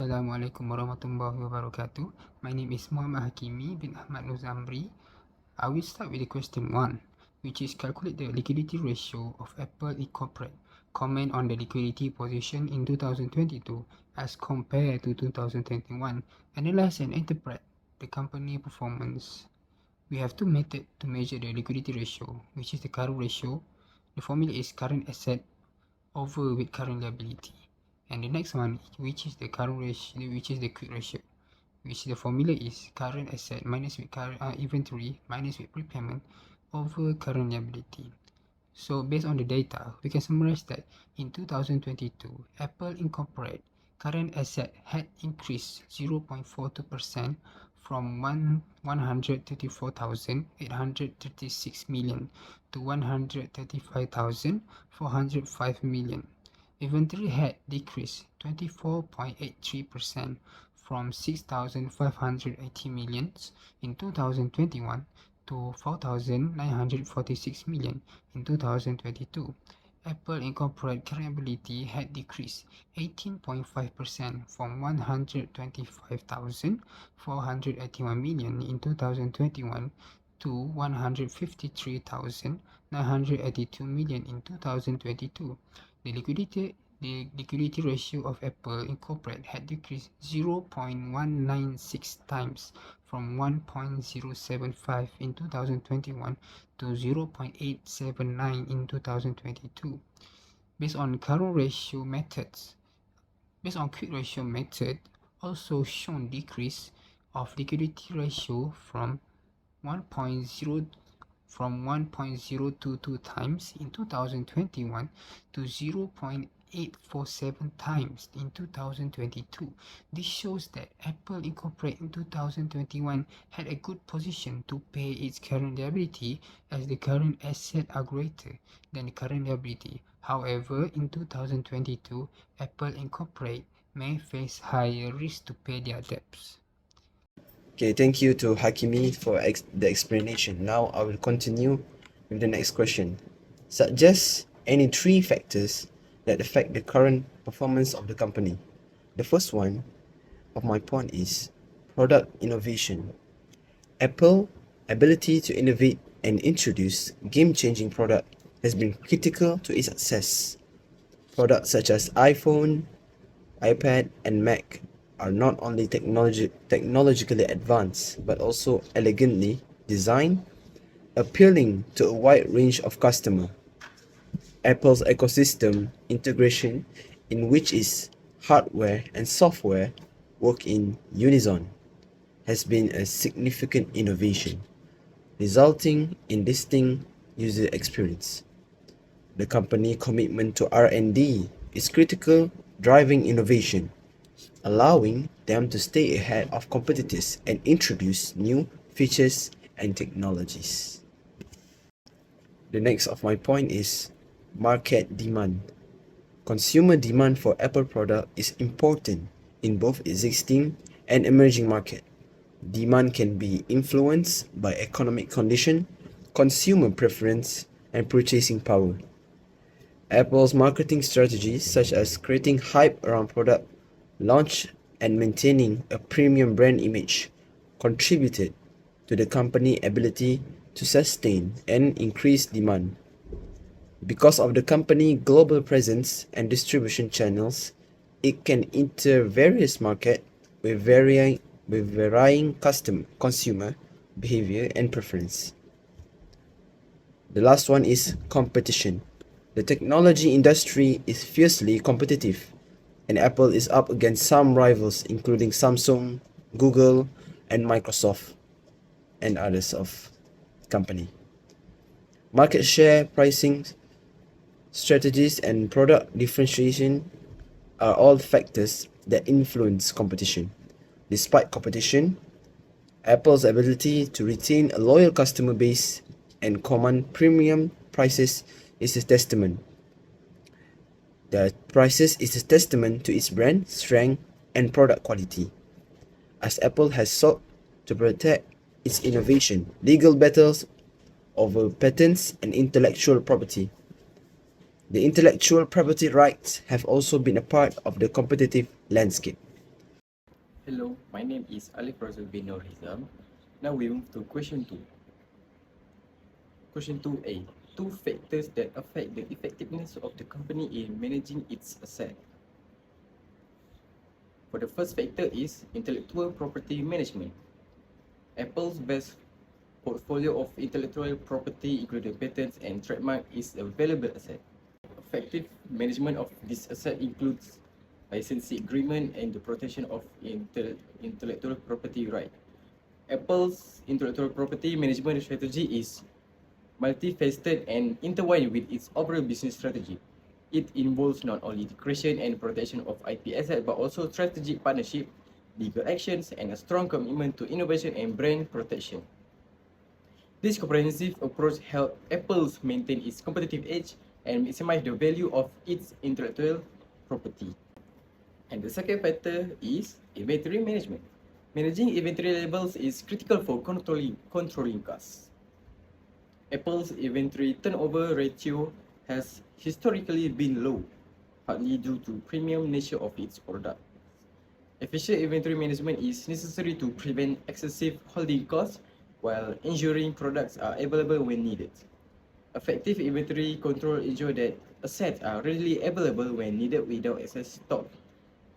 Assalamualaikum warahmatullahi wabarakatuh. My name is Muhammad Hakimi bin Ahmad Nuzamri. I will start with the question 1, which is calculate the liquidity ratio of Apple Incorporate. Comment on the liquidity position in 2022 as compared to 2021. Analyze and interpret the company performance. We have two methods to measure the liquidity ratio, which is the current ratio. The formula is current asset over with current liability. And the next one, which is the current ratio, which is the quick ratio, which the formula is current asset minus with current inventory minus with prepayment over current liability. So based on the data, we can summarize that in 2022, Apple Incorporate current asset had increased 0.42% from 134,836 million to 135,405 million. Inventory had decreased 24.83% from 6,580 million in 2021 to 4,946 million in 2022. Apple Incorporate current liability had decreased 18.5% from 125,481 million in 2021 to 153,982 million in 2022. The liquidity ratio of Apple Incorporate had decreased 0.196 times from 1.075 in 2021 to 0.879 in 2022. Based on quick ratio method, also shown decrease of liquidity ratio from 1.022 times in 2021 to 0.847 times in 2022. This shows that Apple Incorporate in 2021 had a good position to pay its current liability as the current assets are greater than the current liability. However, in 2022, Apple Incorporate may face higher risk to pay their debts. Okay, thank you to Hakimi for the explanation. Now I will continue with the next question. Suggest any 3 factors that affect the current performance of the company. The first one of my point is product innovation. Apple ability to innovate and introduce game-changing product has been critical to its success. Products such as iPhone, iPad and Mac are not only technologically advanced but also elegantly designed, appealing to a wide range of customers. Apple's ecosystem integration, in which its hardware and software work in unison, has been a significant innovation, resulting in distinct user experience. The company commitment to R&D is critical, driving innovation, allowing them to stay ahead of competitors and introduce new features and technologies. The next of my point is market demand. Consumer demand for Apple product is important in both existing and emerging market. Demand can be influenced by economic condition, consumer preference, and purchasing power. Apple's marketing strategies, such as creating hype around product launch and maintaining a premium brand image, contributed to the company's ability to sustain and increase demand. Because of the company's global presence and distribution channels, it can enter various markets with varying consumer behavior and preference. The last one is competition. The technology industry is fiercely competitive, and Apple is up against some rivals including Samsung, Google, and Microsoft, and others of company. Market share, pricing strategies, and product differentiation are all factors that influence competition. Despite competition, Apple's ability to retain a loyal customer base and command premium prices is a testament. The prices is a testament to its brand strength and product quality. As Apple has sought to protect its innovation, legal battles over patents and intellectual property. The intellectual property rights have also been a part of the competitive landscape. Hello, my name is Alif Razul bin Nur Hizam. Now we move to question 2. Question 2A. Two factors that affect the effectiveness of the company in managing its asset. For the first factor is intellectual property management. Apple's best portfolio of intellectual property, including patents and trademark, is a valuable asset. Effective management of this asset includes licensing agreement and the protection of intellectual property right. Apple's intellectual property management strategy is multifaceted and intertwined with its overall business strategy. It involves not only the creation and protection of IP assets but also strategic partnership, legal actions, and a strong commitment to innovation and brand protection. This comprehensive approach helps Apple maintain its competitive edge and maximize the value of its intellectual property. And the second factor is inventory management. Managing inventory levels is critical for controlling costs. Apple's inventory turnover ratio has historically been low, partly due to premium nature of its products. Efficient inventory management is necessary to prevent excessive holding costs while ensuring products are available when needed. Effective inventory control ensures that assets are readily available when needed without excess stock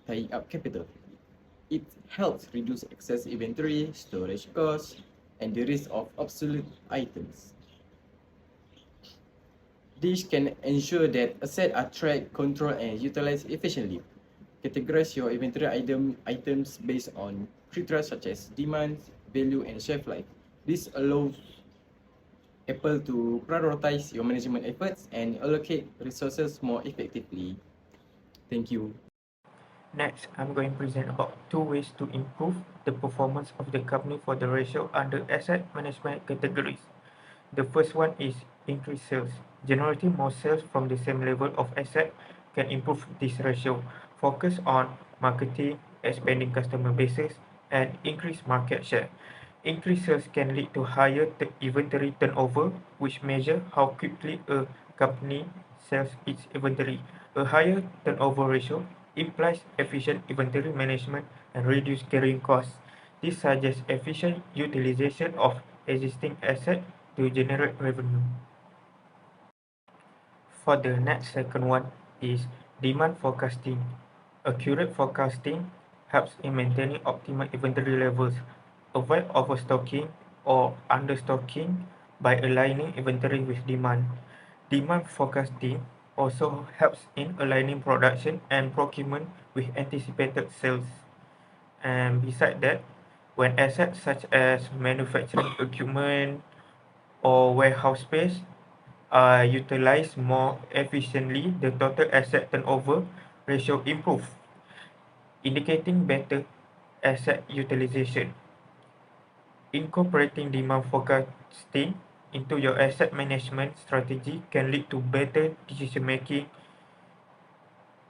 tying up capital. It helps reduce excess inventory, storage costs, and the risk of obsolete items. This can ensure that assets are tracked, controlled, and utilized efficiently. Categorize your inventory items based on criteria such as demand, value, and shelf life. This allows Apple to prioritize your management efforts and allocate resources more effectively. Thank you. Next, I'm going to present about 2 ways to improve the performance of the company for the ratio under asset management categories. The first one is increase sales. Generating more sales from the same level of asset can improve this ratio. Focus on marketing, expanding customer bases, and increase market share. Increased sales can lead to higher inventory turnover, which measure how quickly a company sells its inventory. A higher turnover ratio implies efficient inventory management and reduced carrying costs. This suggests efficient utilization of existing assets to generate revenue. For the next second one is demand forecasting. Accurate forecasting helps in maintaining optimal inventory levels. Avoid overstocking or understocking by aligning inventory with demand. Demand forecasting also helps in aligning production and procurement with anticipated sales. And besides that, when assets such as manufacturing equipment or warehouse space are utilized more efficiently, the total asset turnover ratio improves, indicating better asset utilization. Incorporating demand forecasting into your asset management strategy can lead to better decision making,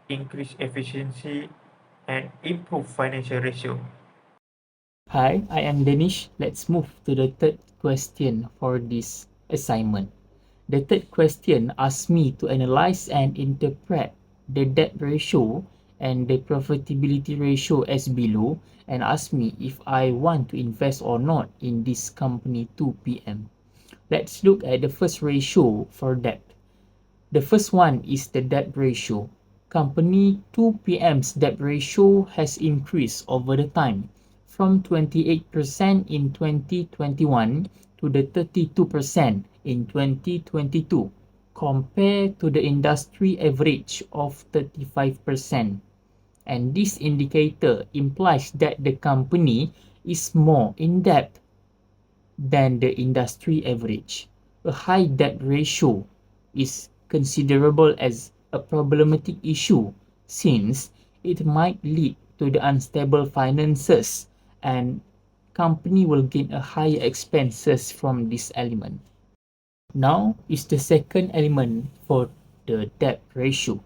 increase efficiency, and improve financial ratio. Hi, I am Danish. Let's move to the third question for this assignment. The third question asks me to analyze and interpret the debt ratio and the profitability ratio as below and ask me if I want to invest or not in this company 2PM. Let's look at the first ratio for debt. The first one is the debt ratio. Company 2PM's debt ratio has increased over the time from 28% in 2021 to the 32% in 2022 compared to the industry average of 35%. And this indicator implies that the company is more in debt than the industry average. A high debt ratio is considerable as a problematic issue since it might lead to the unstable finances and company will gain a higher expenses from this element. Now is the second element for the debt ratio.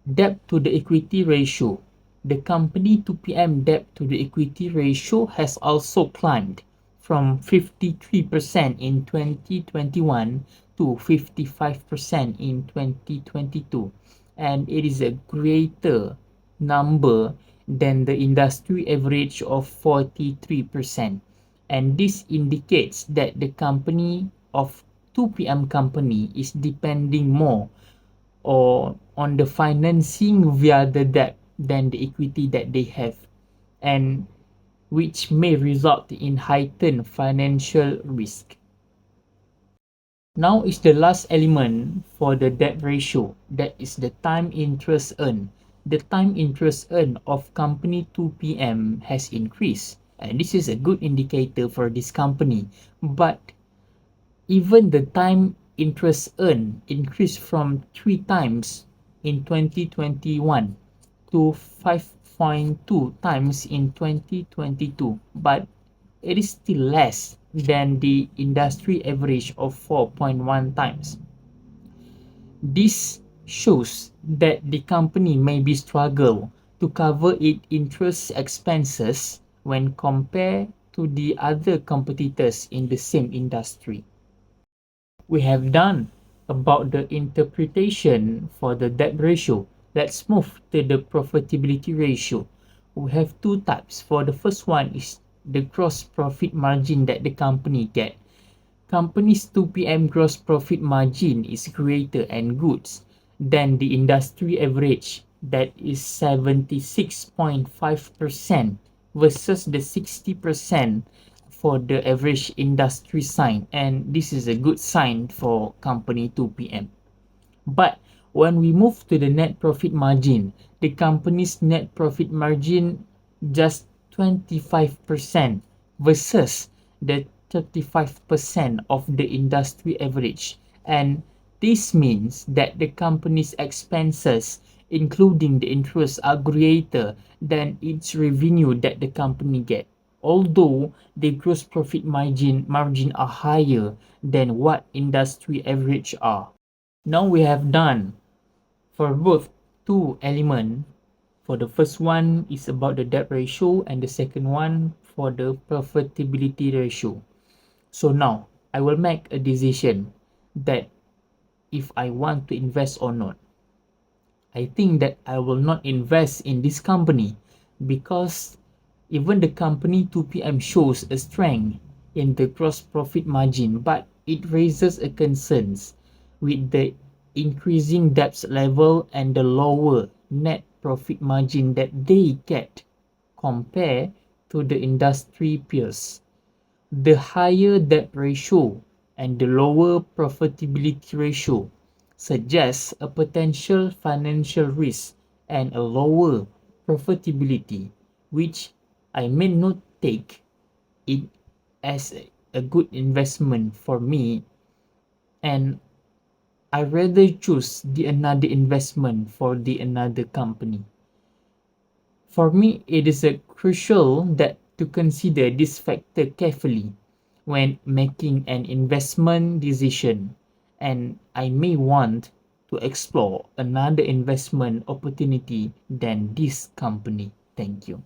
Debt to the equity ratio. The company 2PM debt to the equity ratio has also climbed from 53% in 2021 to 55% in 2022, and it is a greater number than the industry average of 43%. And this indicates that the company of 2PM company is depending more or on the financing via the debt than the equity that they have, and which may result in heightened financial risk. Now is the last element for the debt ratio, that is the time interest earned. The time interest earned of company 2PM has increased, and this is a good indicator for this company. But even the time interest earned increased from 3 times in 2021 to 5.2 times in 2022, but it is still less than the industry average of 4.1 times. This shows that the company may be struggle to cover its interest expenses when compared to the other competitors in the same industry. We have done about the interpretation for the debt ratio. Let's move to the profitability ratio. We have two types. For the first one is the gross profit margin that the company get. Company's 2PM gross profit margin is greater and good than the industry average, that is 76.5% versus the 60% for the average industry sign, and this is a good sign for company 2PM. But when we move to the net profit margin, the company's net profit margin just 25% versus the 35% of the industry average, and this means that the company's expenses, including the interest, are greater than its revenue that the company get, although the gross profit margin are higher than what industry average are. Now we have done for both two elements. For the first one is about the debt ratio, and the second one for the profitability ratio. So now I will make a decision that if I want to invest or not. I think that I will not invest in this company because even the company 2PM shows a strength in the gross profit margin, but it raises a concerns with the increasing debt level and the lower net profit margin that they get compared to the industry peers. The higher debt ratio and the lower profitability ratio suggests a potential financial risk and a lower profitability, which I may not take it as a good investment for me, and I rather choose the another investment for the another company. For me, it is a crucial that to consider this factor carefully when making an investment decision, and I may want to explore another investment opportunity than this company. Thank you.